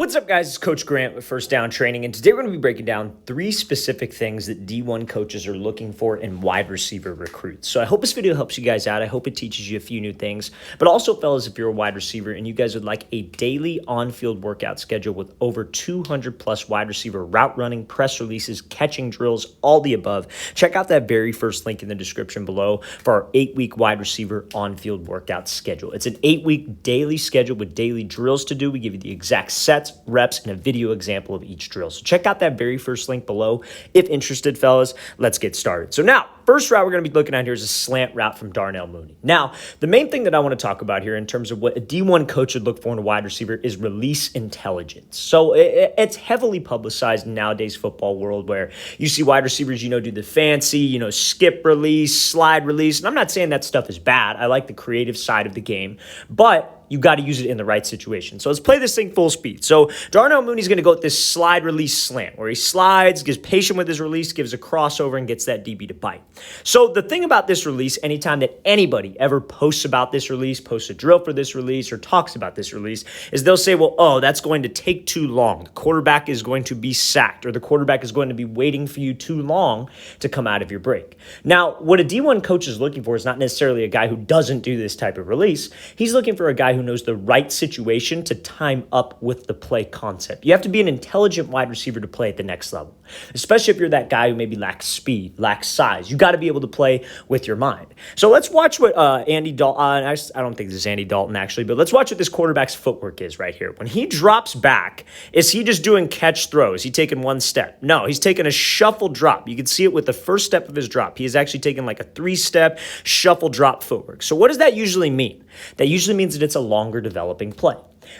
What's up, guys? It's Coach Grant with First Down Training, and today we're going to be breaking down 3 specific things that D1 coaches are looking for in wide receiver recruits. So I hope this video helps you guys out. I hope it teaches you a few new things. But also, fellas, if you're a wide receiver and you guys would like a daily on-field workout schedule with over 200 plus wide receiver route running, press releases, catching drills, all the above, check out that very first link in the description below for our 8-week wide receiver on-field workout schedule. It's an 8-week daily schedule with daily drills to do. We give you the exact sets, reps, and a video example of each drill. So check out that very first link below. If interested, fellas, let's get started. So now, first route we're going to be looking at here is a slant route from Darnell Mooney. Now, the main thing that I want to talk about here in terms of what a D1 coach would look for in a wide receiver is release intelligence. So it's heavily publicized in nowadays football world where you see wide receivers, do the fancy, skip release, slide release. And I'm not saying that stuff is bad. I like the creative side of the game, but you got to use it in the right situation. So let's play this thing full speed. So Darnell Mooney's going to go with this slide release slant where he slides, gets patient with his release, gives a crossover, and gets that DB to bite. So the thing about this release, anytime that anybody ever posts about this release, posts a drill for this release, or talks about this release, is they'll say, well, that's going to take too long. The quarterback is going to be sacked, or the quarterback is going to be waiting for you too long to come out of your break. Now, what a D1 coach is looking for is not necessarily a guy who doesn't do this type of release. He's looking for a guy who knows the right situation to time up with the play concept. You have to be an intelligent wide receiver to play at the next level, especially if you're that guy who maybe lacks speed, lacks size. You got to be able to play with your mind. So let's watch what Andy Dalton, I don't think this is Andy Dalton actually, but let's watch what this quarterback's footwork is right here. When he drops back, is he just doing catch throw? Is he taking one step? No, he's taking a shuffle drop. You can see it with the first step of his drop. He is actually taking like a 3-step shuffle drop footwork. So what does that usually mean? That usually means that it's a longer developing play.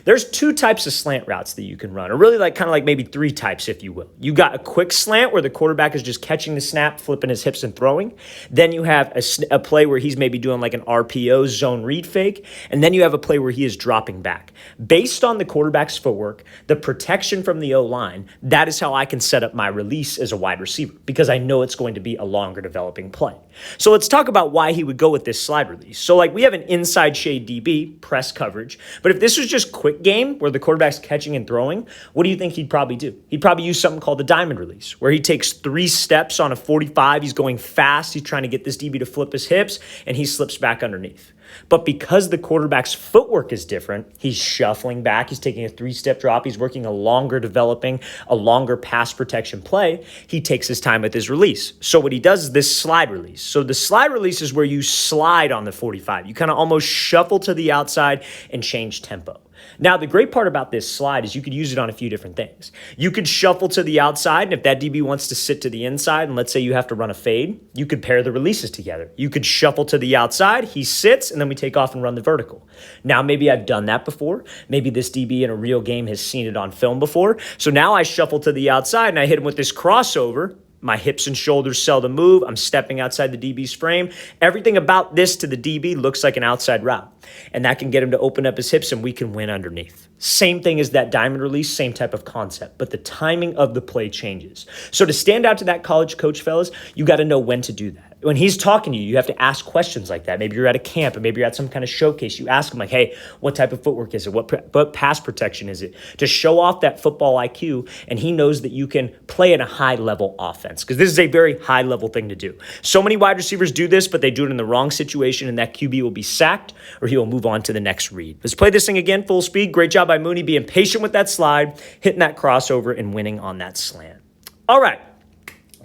There's 2 types of slant routes that you can run, or really kind of maybe 3 types, if you will. You got a quick slant where the quarterback is just catching the snap, flipping his hips and throwing. Then you have a play where he's maybe doing like an RPO zone read fake. And then you have a play where he is dropping back. Based on the quarterback's footwork, the protection from the O-line, that is how I can set up my release as a wide receiver because I know it's going to be a longer developing play. So let's talk about why he would go with this slide release. So we have an inside shade DB, press coverage. But if this was just quick game where the quarterback's catching and throwing, what do you think he'd probably do? He'd probably use something called the diamond release, where he takes 3 steps on a 45. He's going fast. He's trying to get this DB to flip his hips, and he slips back underneath. But because the quarterback's footwork is different, he's shuffling back. He's taking a 3-step drop. He's working a longer developing, a longer pass protection play. He takes his time with his release. So what he does is this slide release. So the slide release is where you slide on the 45. You kind of almost shuffle to the outside and change tempo. Now, the great part about this slide is you could use it on a few different things. You could shuffle to the outside, and if that DB wants to sit to the inside, and let's say you have to run a fade, you could pair the releases together. You could shuffle to the outside, he sits, and then we take off and run the vertical. Now, maybe I've done that before. Maybe this DB in a real game has seen it on film before. So now I shuffle to the outside, and I hit him with this crossover. My hips and shoulders seldom move. I'm stepping outside the DB's frame. Everything about this to the DB looks like an outside route. And that can get him to open up his hips and we can win underneath. Same thing as that diamond release, same type of concept, but the timing of the play changes. So to stand out to that college coach, fellas, you got to know when to do that. When he's talking to you, you have to ask questions like that. Maybe you're at a camp, or maybe you're at some kind of showcase. You ask him like, hey, what type of footwork is it? What pass protection is it? To show off that football IQ, and he knows that you can play at a high-level offense, because this is a very high-level thing to do. So many wide receivers do this, but they do it in the wrong situation, and that QB will be sacked, or he will move on to the next read. Let's play this thing again, full speed. Great job by Mooney being patient with that slide, hitting that crossover, and winning on that slant. All right.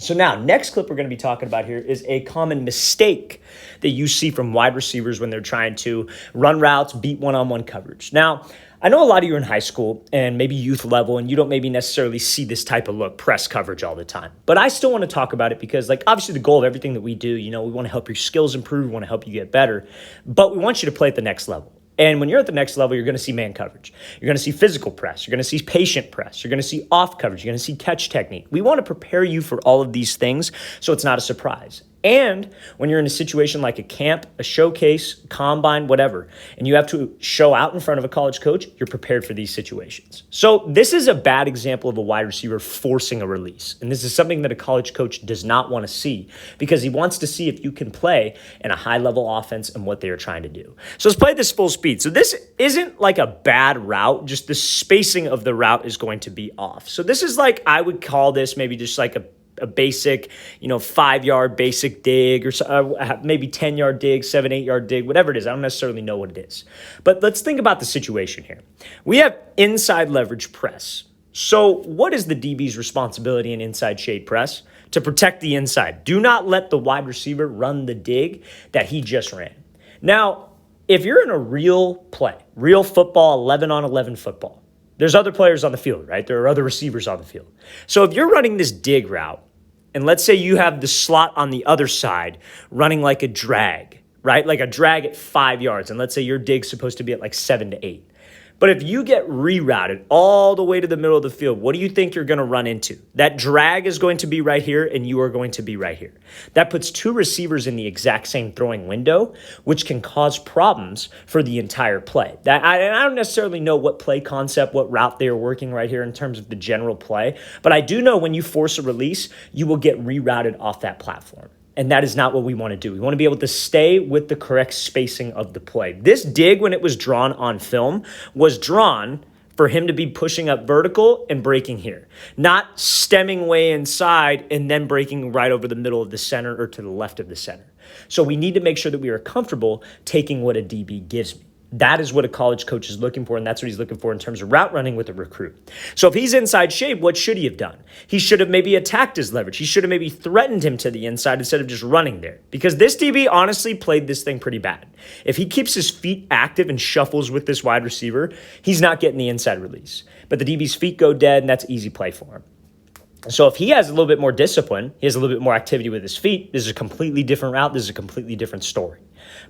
So now, next clip we're going to be talking about here is a common mistake that you see from wide receivers when they're trying to run routes, beat one-on-one coverage. Now, I know a lot of you are in high school and maybe youth level, and you don't maybe necessarily see this type of look, press coverage all the time. But I still want to talk about it because, obviously the goal of everything that we do, we want to help your skills improve, we want to help you get better, but we want you to play at the next level. And when you're at the next level, you're going to see man coverage. You're going to see physical press. You're going to see patient press. You're going to see off coverage. You're going to see catch technique. We want to prepare you for all of these things so it's not a surprise. And when you're in a situation like a camp, a showcase, combine, whatever, and you have to show out in front of a college coach, you're prepared for these situations. So this is a bad example of a wide receiver forcing a release. And this is something that a college coach does not want to see because he wants to see if you can play in a high-level offense and what they are trying to do. So let's play this full speed. So this isn't like a bad route, just the spacing of the route is going to be off. So this is like, I would call this maybe just like a basic, 5-yard basic dig or maybe 10-yard dig, 7, 8-yard dig, whatever it is. I don't necessarily know what it is. But let's think about the situation here. We have inside leverage press. So what is the DB's responsibility in inside shade press? To protect the inside. Do not let the wide receiver run the dig that he just ran. Now, if you're in a real play, real football, 11-on-11 football, there's other players on the field, right? There are other receivers on the field. So if you're running this dig route, and let's say you have the slot on the other side running like a drag, right? Like a drag at 5 yards. And let's say your dig's supposed to be at like 7 to 8. But if you get rerouted all the way to the middle of the field, what do you think you're going to run into? That drag is going to be right here, and you are going to be right here. That puts two receivers in the exact same throwing window, which can cause problems for the entire play. I don't necessarily know what play concept, what route they are working right here in terms of the general play, but I do know when you force a release, you will get rerouted off that platform. And that is not what we want to do. We want to be able to stay with the correct spacing of the play. This dig, when it was drawn on film, was drawn for him to be pushing up vertical and breaking here, not stemming way inside and then breaking right over the middle of the center or to the left of the center. So we need to make sure that we are comfortable taking what a DB gives me. That is what a college coach is looking for, and that's what he's looking for in terms of route running with a recruit. So if he's inside shade, what should he have done? He should have maybe attacked his leverage. He should have maybe threatened him to the inside instead of just running there. Because this DB honestly played this thing pretty bad. If he keeps his feet active and shuffles with this wide receiver, he's not getting the inside release. But the DB's feet go dead, and that's easy play for him. So if he has a little bit more discipline, he has a little bit more activity with his feet, this is a completely different route, this is a completely different story.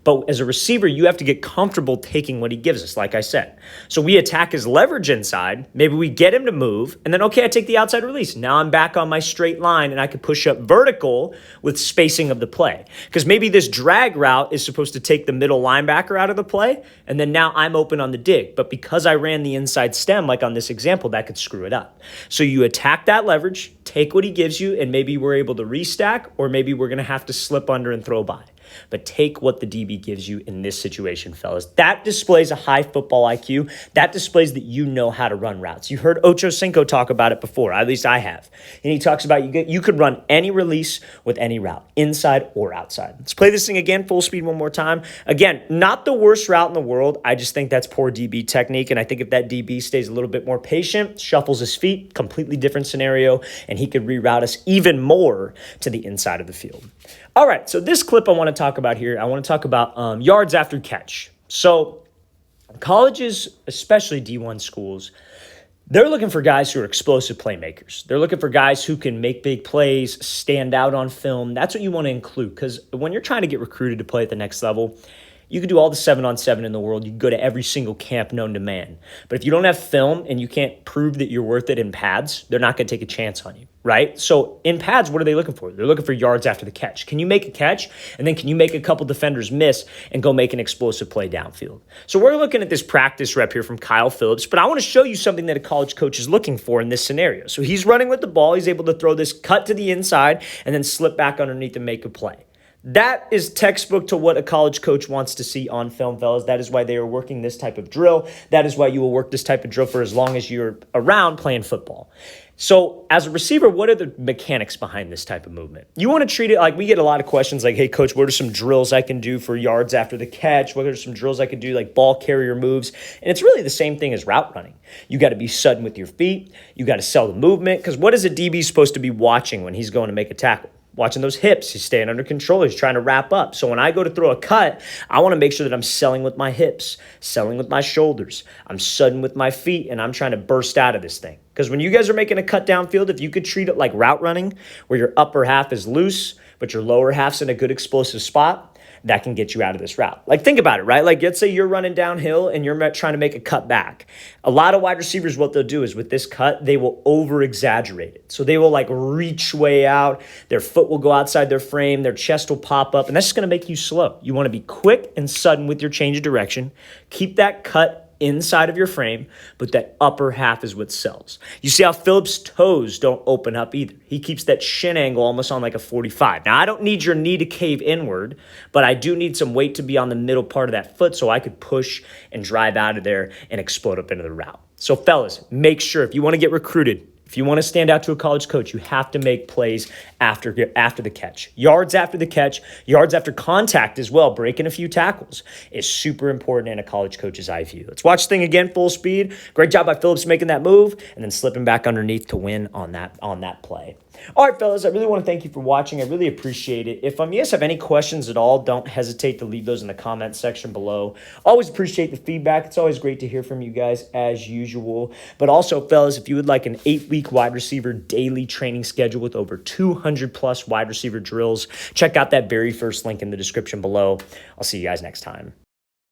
But as a receiver, you have to get comfortable taking what he gives us, like I said. So we attack his leverage inside, maybe we get him to move, and then, okay, I take the outside release. Now I'm back on my straight line, and I can push up vertical with spacing of the play. Because maybe this drag route is supposed to take the middle linebacker out of the play, and then now I'm open on the dig. But because I ran the inside stem, like on this example, that could screw it up. So you attack that leverage, take what he gives you, and maybe we're able to restack, or maybe we're going to have to slip under and throw by. But take what the DB gives you in this situation, fellas. That displays a high football IQ. That displays that you know how to run routes. You heard Ocho Cinco talk about it before, at least I have. And he talks about you could run any release with any route, inside or outside. Let's play this thing again, full speed one more time. Again, not the worst route in the world. I just think that's poor DB technique. And I think if that DB stays a little bit more patient, shuffles his feet, completely different scenario, and he could reroute us even more to the inside of the field. All right, so this clip I want to talk about here, I want to talk about yards after catch. So colleges, especially D1 schools, they're looking for guys who are explosive playmakers. They're looking for guys who can make big plays, stand out on film. That's what you want to include, because when you're trying to get recruited to play at the next level, you can do all the 7-on-7 in the world. You can go to every single camp known to man. But if you don't have film and you can't prove that you're worth it in pads, they're not going to take a chance on you, right? So in pads, what are they looking for? They're looking for yards after the catch. Can you make a catch? And then can you make a couple defenders miss and go make an explosive play downfield? So we're looking at this practice rep here from Kyle Phillips, but I want to show you something that a college coach is looking for in this scenario. So he's running with the ball. He's able to throw this cut to the inside and then slip back underneath and make a play. That is textbook to what a college coach wants to see on film, fellas. That is why they are working this type of drill. That is why you will work this type of drill for as long as you're around playing football. So as a receiver, what are the mechanics behind this type of movement? You want to treat it like, we get a lot of questions like, hey, coach, what are some drills I can do for yards after the catch? What are some drills I can do like ball carrier moves? And it's really the same thing as route running. You got to be sudden with your feet. You got to sell the movement, because what is a DB supposed to be watching when he's going to make a tackle? Watching those hips. He's staying under control. He's trying to wrap up. So when I go to throw a cut, I want to make sure that I'm selling with my hips, selling with my shoulders. I'm sudden with my feet, and I'm trying to burst out of this thing. Because when you guys are making a cut downfield, if you could treat it like route running, where your upper half is loose, but your lower half's in a good explosive spot, that can get you out of this route. Like, think about it, right? Like, let's say you're running downhill and you're trying to make a cut back. A lot of wide receivers, what they'll do is with this cut, they will over exaggerate it. So they will like reach way out, their foot will go outside their frame, their chest will pop up, and that's just going to make you slow. You want to be quick and sudden with your change of direction. Keep that cut inside of your frame, but that upper half is what sells. You see how Phillips' toes don't open up either. He keeps that shin angle almost on like a 45. Now, I don't need your knee to cave inward, but I do need some weight to be on the middle part of that foot so I could push and drive out of there and explode up into the route. So fellas, make sure if you want to get recruited, if you want to stand out to a college coach, you have to make plays after the catch. Yards after the catch, yards after contact as well, breaking a few tackles is super important in a college coach's eye view. Let's watch the thing again, full speed. Great job by Phillips making that move and then slipping back underneath to win on that play. All right, fellas, I really want to thank you for watching. I really appreciate it. If you guys have any questions at all, don't hesitate to leave those in the comment section below. Always appreciate the feedback. It's always great to hear from you guys as usual. But also, fellas, if you would like an 8-week wide receiver daily training schedule with over 200 plus wide receiver drills, check out that very first link in the description below. I'll see you guys next time.